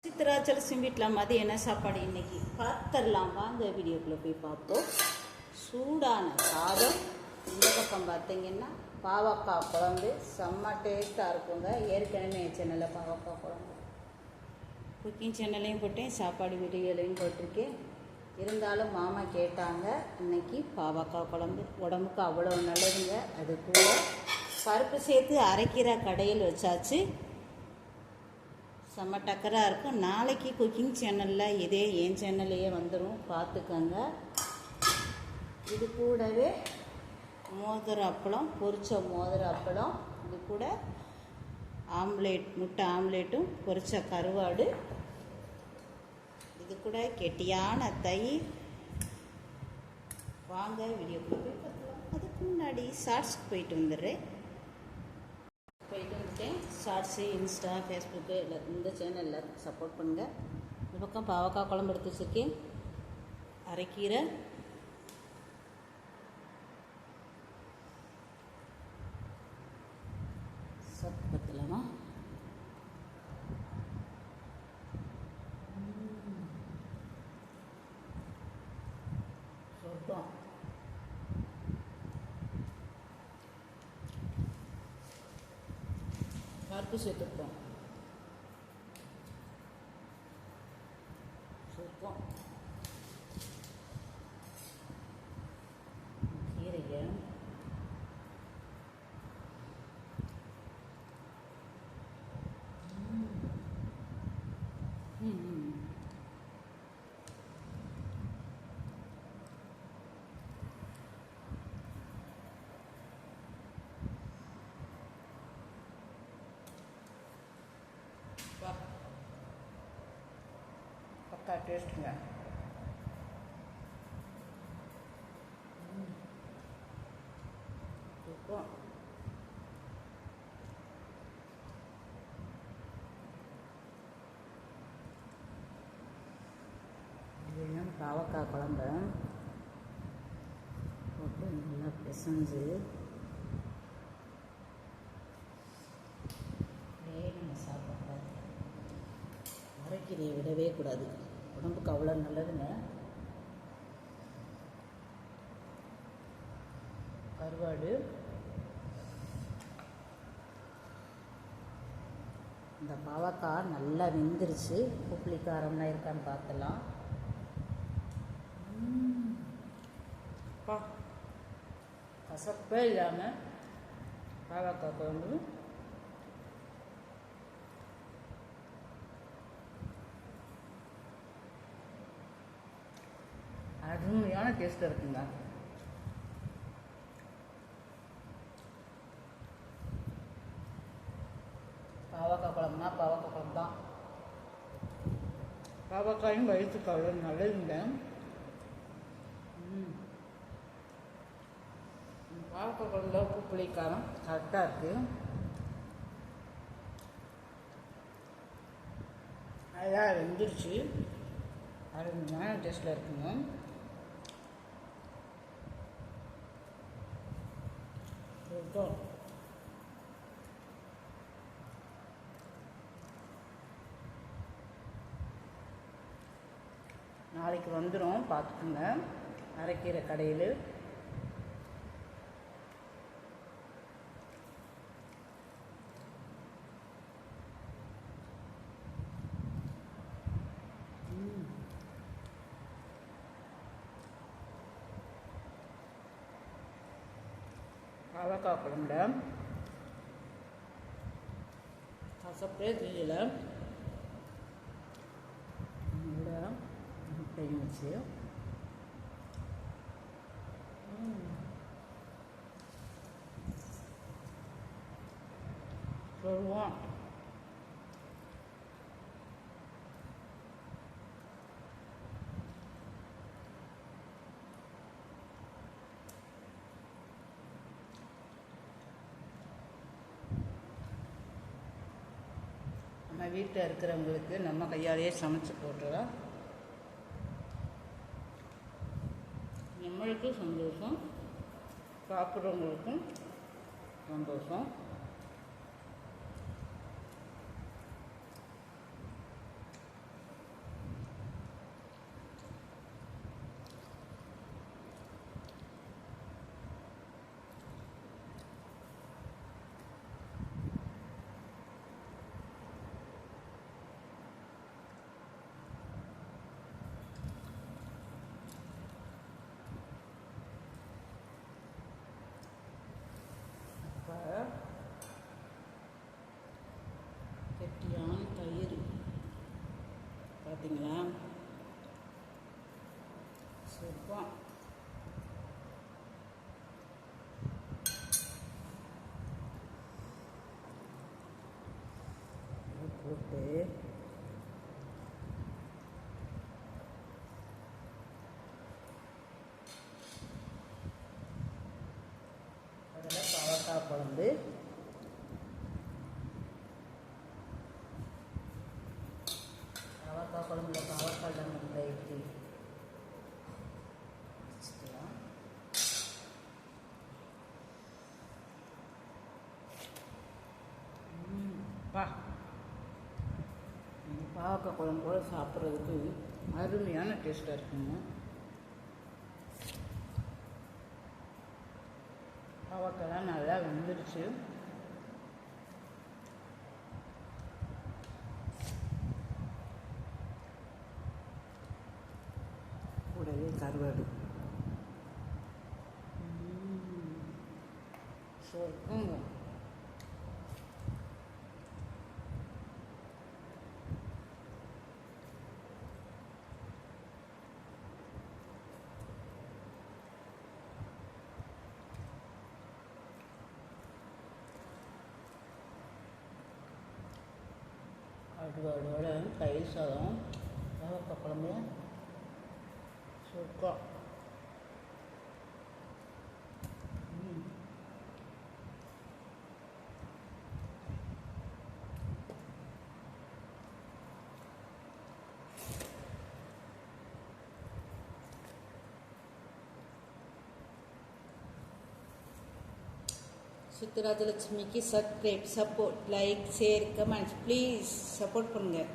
சித்ராச்சலசிம் வீட்டில் மதியம் என்ன சாப்பாடு இன்றைக்கி பார்த்துடலாம் வாங்க. வீடியோக்குள்ளே போய் பார்ப்போம். சூடான சாதம், இந்த பக்கம் பார்த்தீங்கன்னா பாவக்காய் குழம்பு செம்ம டேஸ்ட்டாக இருக்குங்க. ஏற்கனவே என் சேனலில் பாவக்காய் குழம்பு குக்கிங் சேனல்லையும் போட்டேன், சாப்பாடு வீடியோலையும் போட்டிருக்கேன். இருந்தாலும் மாமா கேட்டாங்க, இன்னைக்கு பாவக்காய் குழம்பு உடம்புக்கு அவ்வளோ நல்லதுங்க. அது கூட பருப்பு சேர்த்து அரைக்கிற கடையில் வச்சாச்சு, செம்ம டக்கராக இருக்கும். நாளைக்கு குக்கிங் சேனலில் இதே என் சேனல்லையே வந்துடும், பார்த்துக்கங்க. இது கூடவே மோதிர அப்பளம், பொரிச்ச மோதிர அப்பளம், இது கூட ஆம்லேட், முட்டை ஆம்லேட்டும் பொரிச்ச கருவாடு, இது கூட கெட்டியான தயிர். வாங்க வீடியோக்குள்ளே போய் பார்க்கலாம். அதுக்கு முன்னாடி ஷார்ட்ஸ்க்கு போயிட்டு வந்துடுறேன். ஷார்ட்ஸு, இன்ஸ்டா, ஃபேஸ்புக்கு இந்த சேனலில் சப்போர்ட் பண்ணுங்கள். இந்த பக்கம் பாவக்காய் குழம்பு எடுத்து வச்சுருக்கேன், அரைக்கீரை, சத்து பத்தலாமா, சொர்க்கம். பருப்பு சேர்த்துப்போம், சொர்க்கம். கீரையை பக்கா டேஸ்ட்டுங்க. சூப்பர். இதுதான் பாவக்காய் குழம்பு போட்டு நல்லா பிசைஞ்சு நம்ம சாப்பிடக்கூடாது. அரைக்கீரையை விடவே கூடாது, உடம்புக்கு அவ்வளோ நல்லதுங்க. கருவாடு, இந்த பாவக்காய் நல்லா வெந்துருச்சு. உப்புளி காரம்லாம் இருக்கான்னு பார்த்துலாம். கசப்பே இல்லாமல் பாவக்காய் குழம்பு அருமையான டேஸ்ட்டாக இருக்குங்க. பாவக்காய் குழம்புனா பாவக்காய் குழம்பு தான். பாவக்காயும் வயிற்றுக்கு அவ்வளோ நல்லதுங்க. பாவக்காய் குழம்புல உப்பு புளி காரம் கரெக்டாக இருக்குது. நல்லா வெந்துருச்சு, அருமையான டேஸ்ட்டில் இருக்குங்க. நாளைக்கு வந்துடும், பார்த்துக்குங்க. அரைக்கீரை கடையில் பாவக்காய் குழம்புல கசப்பே தெரியல. முட்டையும் வச்சு சொல்லுவோம். நம்ம வீட்டில் இருக்கிறவங்களுக்கு நம்ம கையாலேயே சமைச்சு போட்டுறோம். நம்மளுக்கும் சந்தோஷம், சாப்பிட்றவங்களுக்கும் சந்தோஷம். பார்த்தீங்களா? சூப்பர். போட்டு அதில் பாவக்காய் குழம்பு, பாவக்காய் குழம்புல பாவக்காய் முட்டை ஊற்றி வச்சுக்கலாம். பாவக்காய் குழம்போடு சாப்பிட்றதுக்கு அருமையான டேஸ்ட்டாக இருக்குங்க. பாவக்காய்லாம் நல்லா வெந்துருச்சு. கூடவே கருவாடு சொர்க்கங்க. கருவாடோட தயிர் சாதம், பாவக்காய் குழம்பு சூப்பர். சித்ராஜலட்சுமிக்கு subscribe, support, like, share, comments please support பண்ணுங்கள்.